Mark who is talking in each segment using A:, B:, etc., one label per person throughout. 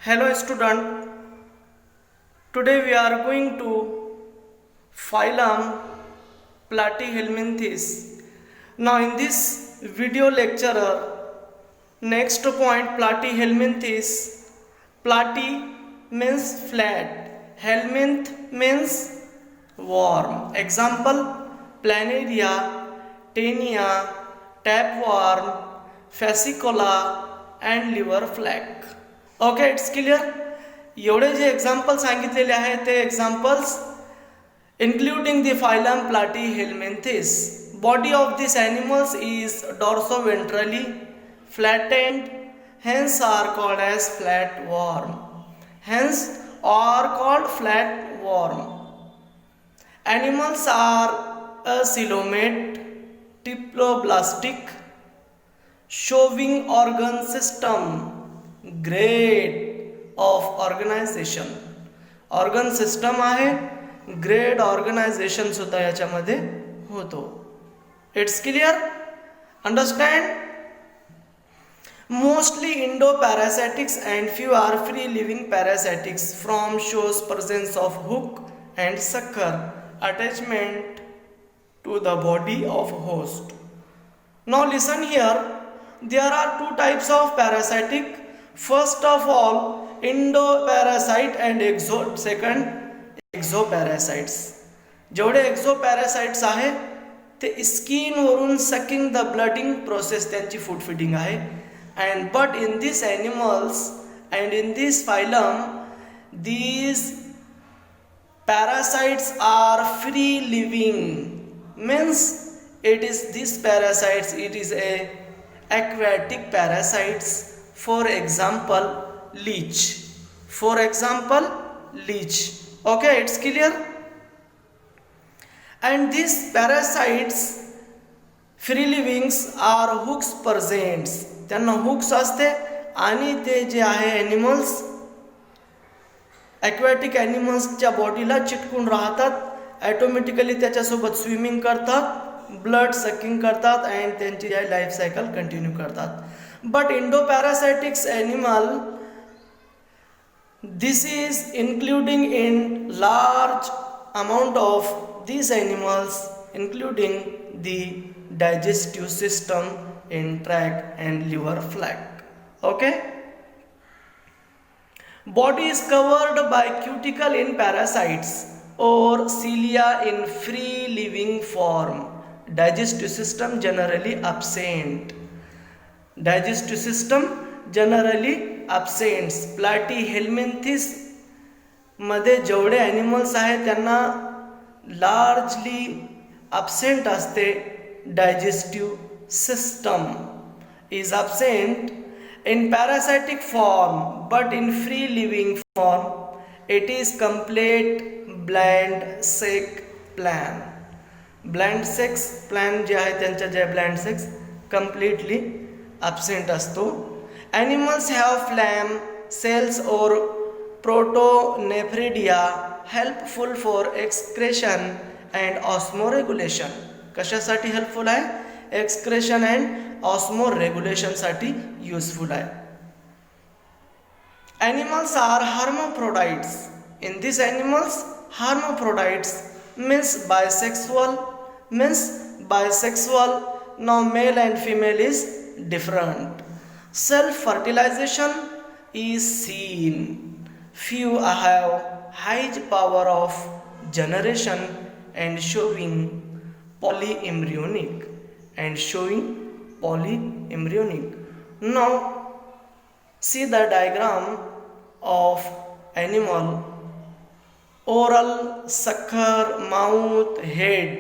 A: Hello student, today we are going to phylum Platyhelminthes. Now in this video lecture, next point Platyhelminthes. Platy means flat, helminth means worm. Example Planaria, Taenia, tapeworm, fascicola and liver flack. Okay it's clear. एवढे जे example सांगितलेले आहेत ते examples including the phylum platyhelminthes. Body of this animals is dorsoventrally flattened, hence are called as flatworm. Hence are called flatworm. Animals are a coelomate, diploblastic, showing organ system, grade of organization. Organ system आहे, grade organization सुद्धा याच्यामध्ये होतो. It's clear. Understand. Mostly endoparasitics and few are free living parasitics from shows presence of hook and sucker attachment to the body of host. Now listen here, there are two types of parasitic. First of all, endoparasite and second exoparasites. जेवढे exoparasites आहे ते skin वरून sucking the blooding process त्यांची food feeding आहे. and but in these animals and in this phylum, these parasites are free living. Means it is these parasites, it is a aquatic parasites. For example leech. Okay, it's clear. And these parasites free livings are hooks presents. त्यांना hooks असते आणि ते जे आहे animals aquatic ॲनिमल्सच्या बॉडीला चिटकून राहतात. Automatically त्याच्यासोबत swimming करतात, ब्लड सकिंग करतात अँड त्यांची लाईफ सायकल कंटिन्यू करतात. But endoparasitics animal, this is including in large amount of these animals including the digestive system in tract and liver flack. Okay, body is covered by cuticle in parasites or cilia in free living form. Digestive system generally absent. Platyhelminthes मध्ये जेवढे animals आहेत त्यांना largely absent असते. Digestive system is absent in parasitic form, but in free living form it is complete bland sex plan. Bland sex plan जे आहे त्यांच्या जे bland sex completely absent असतो. Animals have phloem cells or protonephridia helpful for excretion and osmoregulation. कशासाठी helpful आहे? Excretion and ऑस्मोरेग्युलेशन साठी useful आहे. Animals are hermaphrodites. In these animals, hermaphrodites means bisexual. Now male and female is different. Self-fertilization is seen. Few have high power of generation and showing polyembryonic. Now see the diagram of animal: oral, sucker, mouth, head,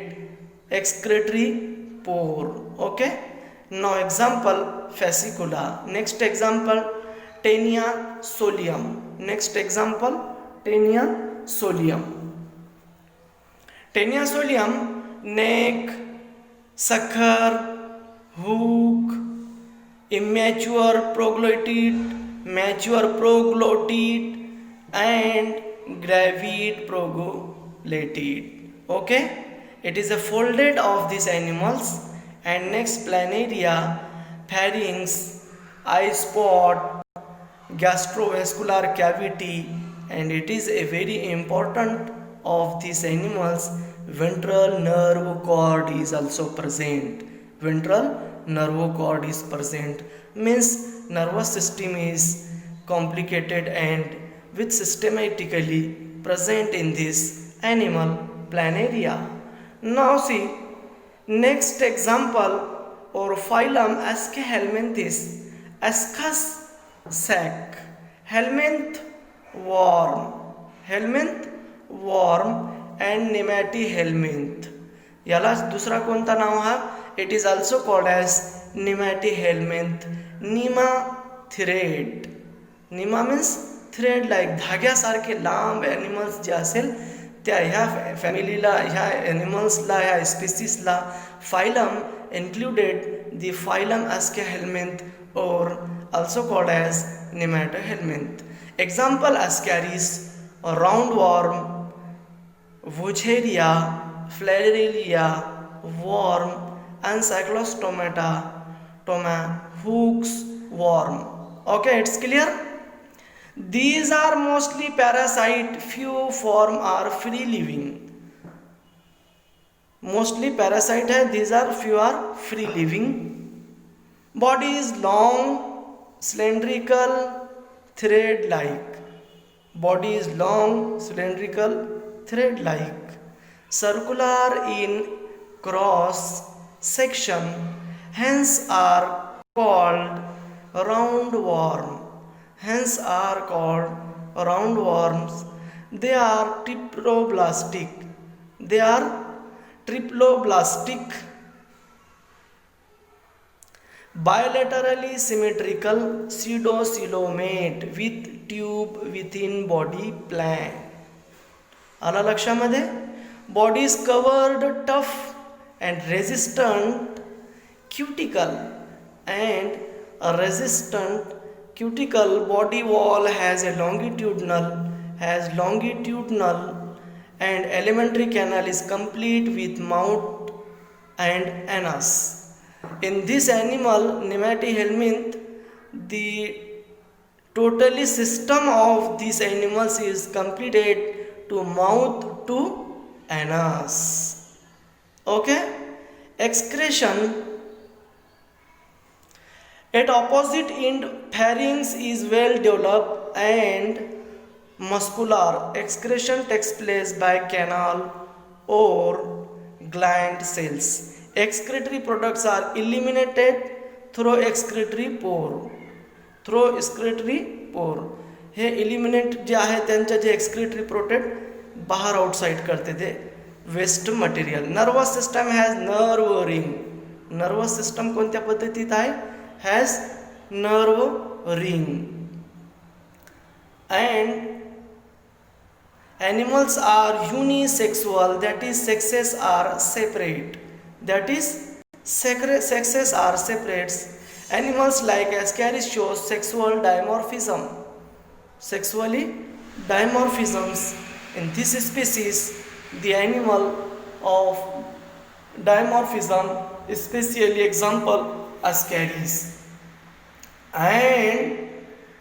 A: excretory pore. Okay, now example fascicola. Next example Taenia solium. Neck, sucker, hook, immature proglottid, mature proglottid and gravid proglottid. Okay, it is a folded of these animals. And next Planaria, pharynx, eye spot, gastrovascular cavity, and it is a very important of these animals. Ventral nerve cord is also present. Ventral nerve cord is present means nervous system is complicated and which systematically present in this animal planaria. Now see next example or phylum Aschelminthes. Ascus sac, helminth worm and nematihelminth. याला दुसरा कोणता नाव हा? It is also called as nemathelminth. Nema thread. Nima means thread like धाग्यासारखे लांब animals जे असेल त्या ह्या फॅमिलीला, ह्या ॲनिमल्सला, ह्या स्पेसिसला phylum included the phylum Aschelminth or also called as Nematohelminth. Example Ascaris, roundworm, Wucheria, Flarilia, worm, and Cyclostomata, hooks, worm. Okay, it's clear? These are mostly parasite, few form are free living. Mostly parasite है, these are few are free living. Body is long, cylindrical, thread like. Body is long, cylindrical, thread like. Circular in cross section, hence are called roundworm. Hence are called roundworms. They are triploblastic. They are triploblastic, bilaterally symmetrical, pseudocoelomate with tube within body plan. आला लक्षामध्ये? Body is covered tough and resistant cuticle, and a resistant cuticle body wall has longitudinal and alimentary canal is complete with mouth and anus. In this animal, Nematihelminth, the totally system of these animals is completed to mouth to anus. Okay? Excretion at opposite end pharynx is well developed and muscular. Excretion takes place by canal or gland cells. Excretory products are eliminated through excretory pore. हे eliminate जे आहे त्यांच्या जे excretory protect बाहेर outside करते ते waste material. Nervous system has nerve ring. Nervous system कोणत्या पद्धतीत आहे? Has nerve ring. And animals are unisexual, that is sexes are separate. Sexes are separate. Animals like Ascaris shows sexual dimorphism. Sexually dimorphisms. In this species, the animal of dimorphism, especially example Ascaris. And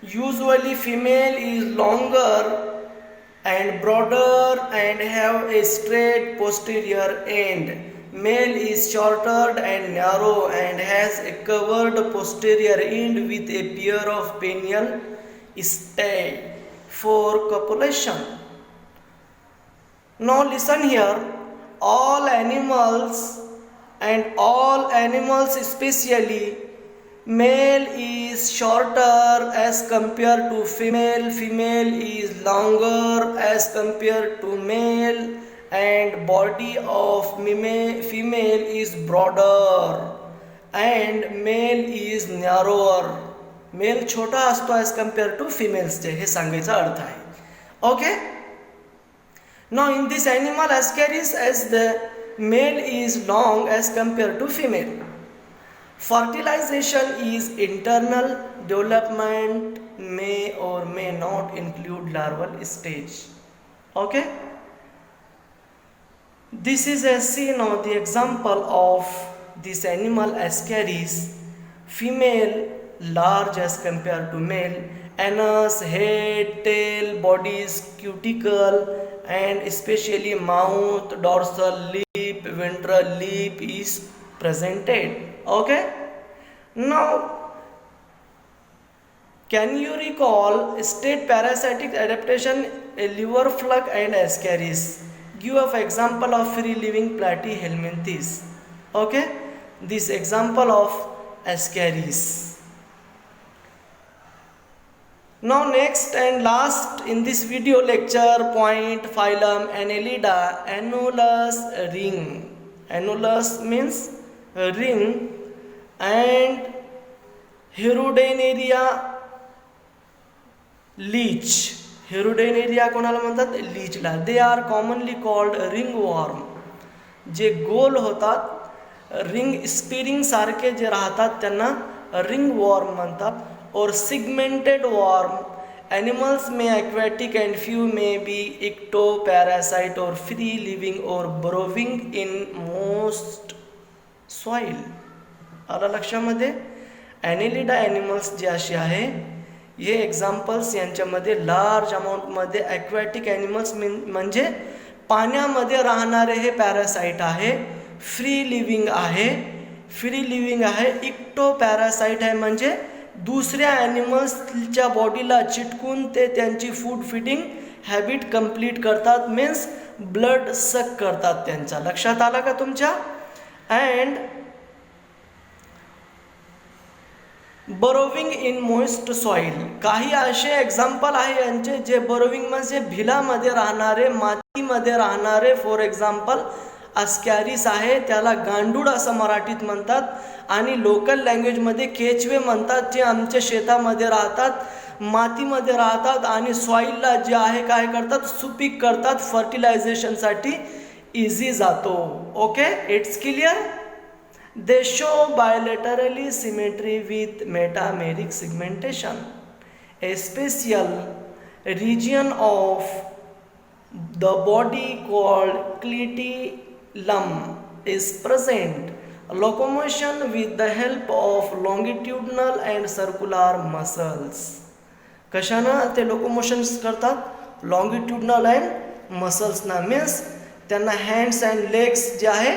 A: usually female is longer and broader and have a straight posterior end. Male is shorter and narrow and has a covered posterior end with a pair of penial stay for copulation. Now listen here, all animals especially male is shorter as compared to female, female is longer as compared to male, and body of female is broader and male is narrower. Male छोटा असतो as compared to females. हे सांगायचा अर्थ आहे. Okay. Now in this animal Ascaris, as the male is long as compared to female. Fertilization is internal. Development may or may not include larval stage. Okay. This is a scene of the example of this animal Ascaris. Female large as compared to male anus, head, tail, bodies, cuticle, and especially mouth, dorsal lip, ventral lip is presented. Okay. Now, can you recall state parasitic adaptation, liver flug and ascaris? Give of example of free living platyhelminthes. Okay, this example of ascaris. Now next and last in this video lecture point phylum Annelida, annulus ring. Annulus means ring and Hirudinaria leech. Hirudinaria कोणाला म्हणतात? लीचला. They are commonly called ringworm. जे गोल होतात, ring स्पिरिंग सारखे जे राहतात त्यांना ringworm म्हणतात. और segmented warm. Animals may aquatic and few may be ectoparasite or free living or burrowing in most soil. आला लक्षामध्ये? ॲनिलिडा ॲनिमल्स जे असे आहे हे एक्झाम्पल्स यांच्यामध्ये लार्ज अमाऊंटमध्ये ॲक्वॅटिक ॲनिमल्स म्हणजे पाण्यामध्ये राहणारे हे पॅरासाईट आहे. फ्री लिव्हिंग आहे. इक्टो पॅरासाईट आहे म्हणजे दुसऱ्या ॲनिमल्सच्या बॉडीला चिटकून ते त्यांची फूड फिडिंग हॅबिट कंप्लीट करतात. मीन्स ब्लड सक करतात त्यांचा. लक्षात आला का तुमच्या? And burrowing in moist soil. काही असे एक्झाम्पल आहे यांचे जे बरोविंग म्हणजे भिलामध्ये राहणारे, मातीमध्ये राहणारे. फॉर एक्झाम्पल अस्कॅरिस आहे, त्याला गांडूळ असं मराठीत म्हणतात आणि लोकल लँग्वेजमध्ये केचवे म्हणतात. जे आमच्या शेतामध्ये राहतात, मातीमध्ये राहतात आणि सॉइलला जे आहे काय करतात, सुपीक करतात. फर्टिलायझेशनसाठी इझी जातो. Okay, it's clear. They show bilaterally symmetry with metameric segmentation. A special region of the body called clitellum is present. Locomotion with the help of longitudinal and circular muscles. कशानं ते लोकोमोशन्स करतात? Longitudinal and मसल्सना. Means त्यांना hands and legs जे आहे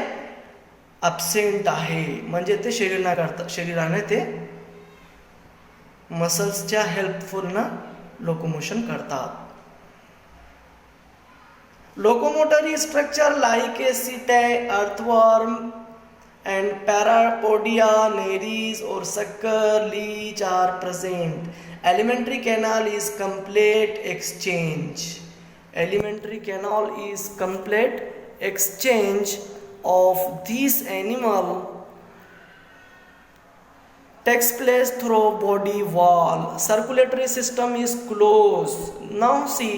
A: absent आहे, म्हणजे ते शरीराने ते मसल्सच्या हेल्पफुलनं लोकोमोशन करतात. Locomotory structure like a seta, earthworm and parapodia, nereis और sucker, leech are present. Alimentary canal is complete exchange. Alimentary canal is complete exchange of this animal takes place through body wall. Circulatory system is closed. Now see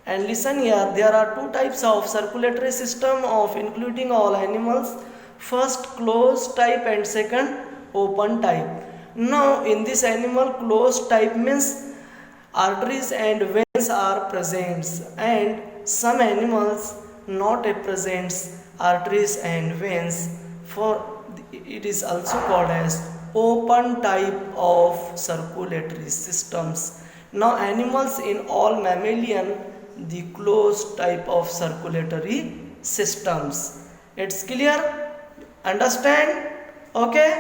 A: and listen here. There are two types of circulatory system of including all animals. First closed type and second open type. Now in this animal, closed type means arteries and veins are present, and some animals not presents arteries and veins. For it is also called as open type of circulatory systems. Now animals in all mammalian the closed type of circulatory systems. It's clear? Understand? Okay.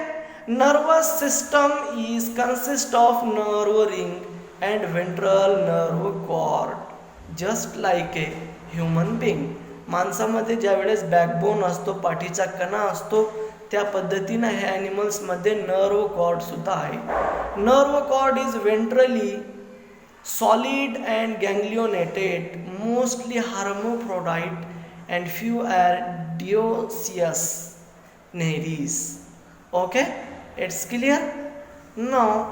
A: Nervous system is consist of nerve ring and ventral nerve cord, just like a human being. माणसामध्ये ज्या वेळेस backbone असतो, पाठीचा कणा असतो, त्या पद्धतीनं हे ॲनिमल्समध्ये nerve cord सुद्धा आहे. Nerve cord is ventrally solid and ganglionated, mostly hermaphrodite and few are dioecious nereis. Okay, it's clear. Now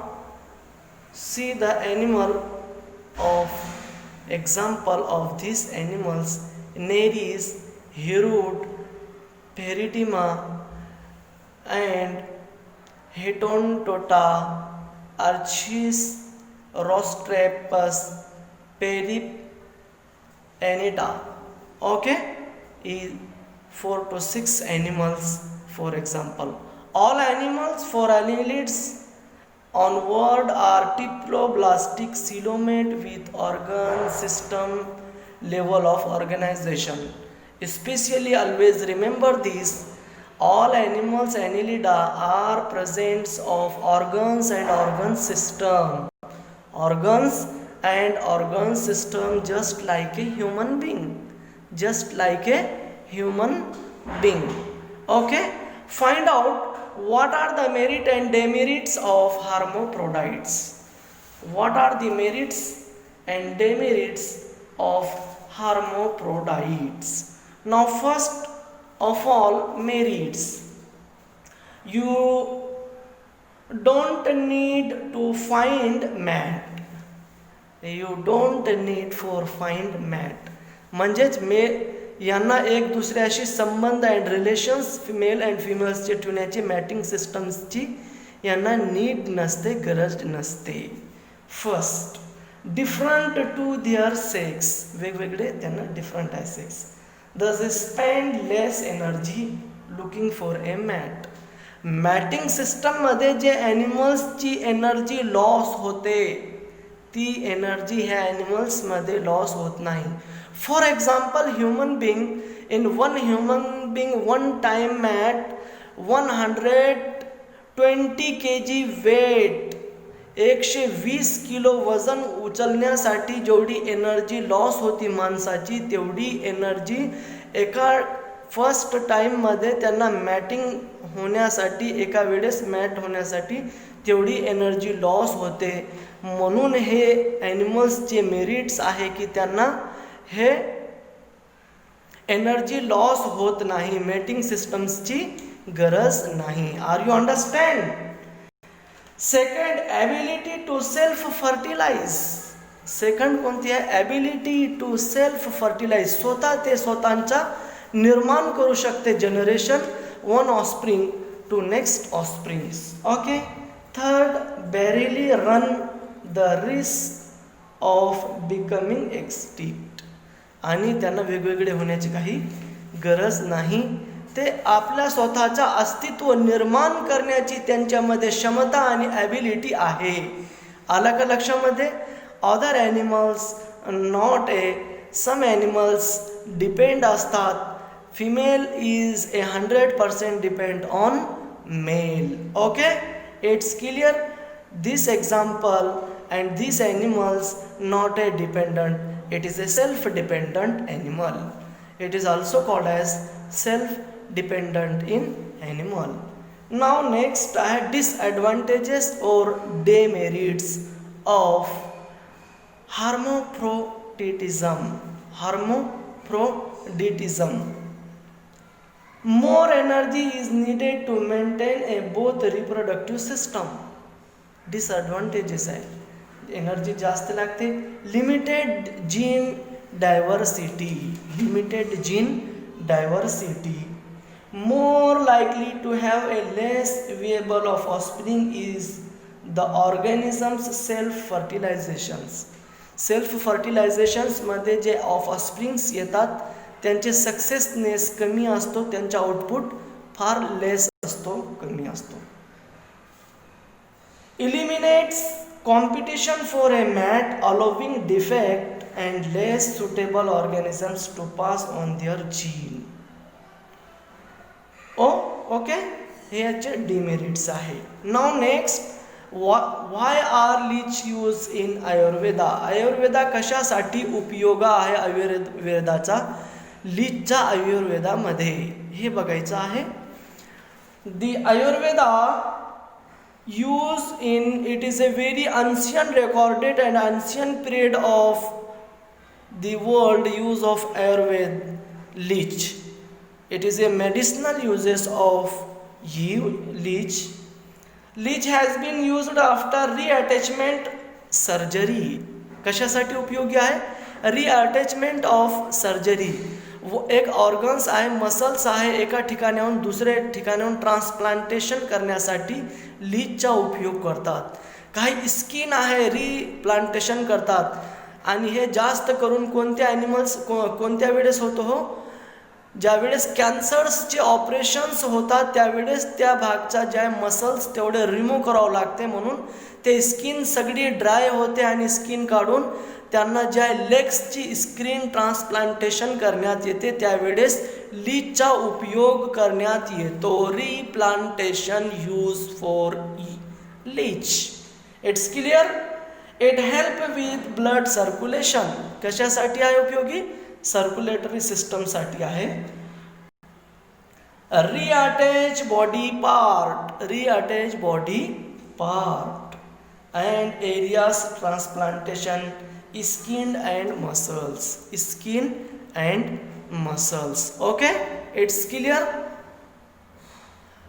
A: see the animal of example of these animals. Nereis, Hirud, Peritima and Hetontota, Archis, Rostrepus, Peripanita. Okay, is 4 to 6 animals. For example, all animals for annelids onward are diploblastic coelomate with organ system level of organization. Especially always remember this, all animals annelida are presents of organs and organ system. Organs and organ system just like a human being. Just like a human being. Okay? Find out what are the merit and demerits of hermaphrodites. What are the merits and demerits of hermaphrodites? Now first of all, merits. You don't need to find mate. You don't need for find mate. म्हणजेच यांना एक दुसऱ्याशी संबंध and relations male and फिमेल्सचे ठेवण्याची mating सिस्टम्सची यांना need नसते, गरज नसते. First, different to their sex. वेगवेगळे त्यांना डिफरंट आहे sex. Thus spend less energy looking for a mate. Mating सिस्टममध्ये जे ॲनिमल्सची एनर्जी लॉस होते ती एनर्जी ह्या ॲनिमल्समध्ये लॉस होत नाही. For example, human being, in one human being one time at 120 kg weight, 120 kilo वजन उचलण्यासाठी जेवढी एनर्जी लॉस होती माणसाची तेवढी एनर्जी एका फर्स्ट टाईममध्ये त्यांना मॅटिंग होण्यासाठी, एका वेळेस मॅट होण्यासाठी तेवढी एनर्जी लॉस होते. म्हणून हे ॲनिमल्सचे मेरिट्स आहे की त्यांना हे एनर्जी लॉस होत नाही, मेटिंग सिस्टम्सची गरज नाही. Are you understand? Second, ability to self fertilise. Second कोणती आहे? Ability to self fertilise. स्वतः ते स्वतःचा निर्माण करू शकते. Generation one offspring to next offsprings. Okay. Third, barely run the risk of becoming extinct. आणि त्यांना वेगवेगळे होण्याची काही गरज नाही. ते आपल्या स्वतःचा अस्तित्व निर्माण करण्याची त्यांच्यामध्ये क्षमता आणि ॲबिलिटी आहे. आलं का लक्षामध्ये? Other animals not a. Some animals depend असतात. Female is a 100% depend on male. Okay, it's clear? This example and this animals not a dependent. It is a self-dependent animal. It is also called as self-dependent in animal. Now next I have disadvantages or demerits of hermaphroditism. Hermaphroditism. More energy is needed to maintain a both reproductive system. Disadvantages आहे. Energy जास्त लागते. Limited gene diversity. Limited gene diversity. More likely to have a less viable of offspring is the organisms self fertilisations. सेल्फ फर्टिलायझेशन्समध्ये जे offsprings येतात त्यांचे सक्सेसनेस कमी असतो, त्यांचा आउटपुट फार लेस असतो, कमी असतो. Eliminates competition for a mate, allowing defect and less suitable organisms to pass on their gene. Okay, हे याचे डिमेरिट्स आहे. Now next, why are leech used in Ayurveda. Ayurveda कशासाठी उपयोग आहे आयुर्वेदाचा, लीचचा आयुर्वेदामध्ये हे बघायचं आहे. The Ayurveda use in, it is a very ancient recorded and ancient period of the world use of Ayurveda leech. It is a medicinal uses of leech. Leech has been used after reattachment surgery. कशासाठी उपयोगी आहे? रिअटॅचमेंट of surgery. एक organs आहे, muscles आहे, एका ठिकाणाहून दुसऱ्या ठिकाणाहून ट्रान्सप्लांटेशन करण्यासाठी लीचचा उपयोग करतात. काही स्किन आहे रिप्लांटेशन करतात. आणि हे जास्त करून कोणत्या ॲनिमल्स कोणत्या वेळेस होतो हो? ज्यावेळेस कॅन्सर्सचे ऑपरेशन्स होतात त्यावेळेस त्या भागचा ज्या मसल्स तेवढे रिमूव्ह करावं लागते, म्हणून ते स्किन सगळी ड्राय होते आणि स्किन काढून त्यांना ज्या लेग्सची स्किन ट्रान्सप्लांटेशन करण्यात येते त्यावेळेस लीचचा उपयोग करण्यात येतो. Replantation use for leech. It's clear. It help with blood circulation. कशासाठी आहे उपयोगी? सर्क्युलेटरी सिस्टमसाठी आहे. Reattach body part. Reattach body part and areas transplantation skin and muscles. Skin and muscles. Okay, it's clear.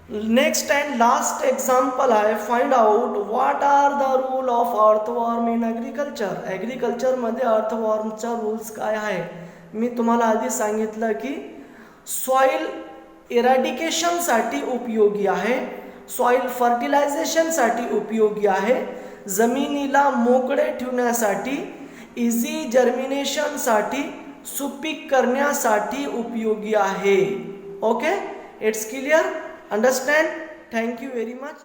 A: Next and last example आहे, find out what are the rule of earthworm in agriculture. ॲग्रिकल्चरमध्ये अर्थवॉर्मचा rules काय आहे? मी तुम्हाला आधी सांगितलं की soil इरॅडिकेशनसाठी उपयोगी आहे, सॉइल फर्टिलायझेशनसाठी उपयोगी आहे, जमिनीला मोकळे ठेवण्यासाठी, इझी जर्मिनेशनसाठी, सुपीक करण्यासाठी उपयोगी आहे. Okay, it's clear. Understand. Thank you very much.